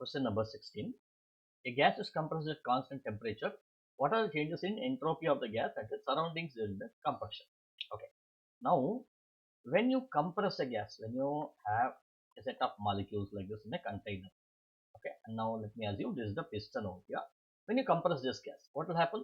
Question number 16. A gas is compressed at constant temperature. What are the changes in entropy of the gas and its surroundings during the compression? Okay. Now, when you compress a gas, when you have a set of molecules like this in a container, okay, and now let me assume this is the piston over here. When you compress this gas, what will happen?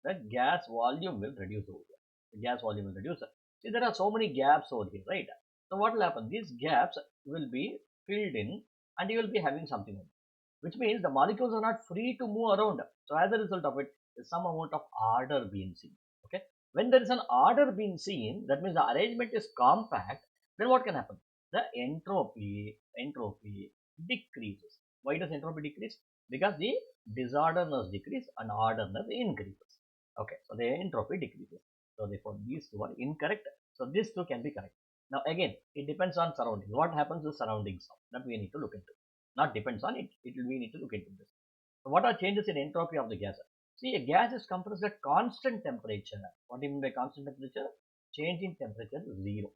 The gas volume will reduce over here. The gas volume will reduce. See, there are so many gaps over here, right? So what will happen? These gaps will be filled in and you will be having something over here, which means the molecules are not free to move around. So as a result of it, some amount of order being seen. Okay, when there is an order being seen, that means the arrangement is compact. Then what can happen? The entropy decreases. Why does entropy decrease? Because the disorderness decreases and orderness increases. Okay, so the entropy decreases. So therefore these two are incorrect. So these two can be correct. Now again, it depends on surroundings. What happens to surroundings that we need to look into. Not depends on it. We need to look into this. So what are changes in entropy of the gas? See, a gas is compressed at constant temperature. What do you mean by constant temperature? Change in temperature is 0.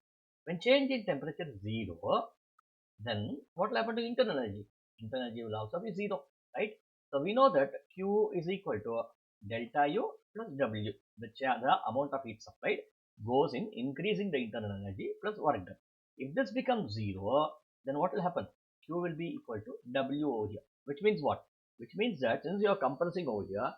When change in temperature is 0, then what will happen to internal energy? Internal energy will also be 0, right? So we know that Q is equal to delta U plus W. The amount of heat supplied goes in increasing the internal energy plus work done. If this becomes 0, then what will happen? Q will be equal to W over here, which means what? Which means that since you are compressing over here,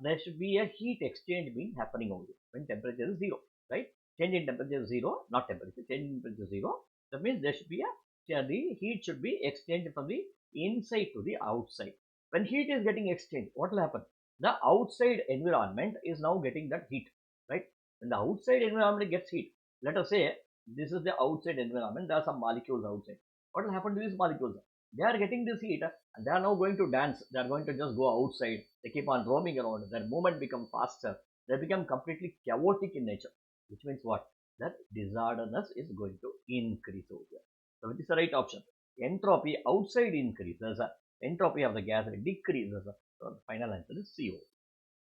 there should be a heat exchange being happening over here when temperature is 0, right? Change in temperature is 0, not temperature, change in temperature is 0. That means there should be the heat should be exchanged from the inside to the outside. When heat is getting exchanged, what will happen? The outside environment is now getting that heat, right? When the outside environment gets heat, let us say this is the outside environment, there are some molecules outside. What will happen to these molecules? They are getting this heat and they are now going to dance. They are going to just go outside. They keep on roaming around. Their movement becomes faster. They become completely chaotic in nature, which means what? That disorderness is going to increase over here. So which is the right option? Entropy outside increases. Entropy of the gas decreases. So the final answer is CO.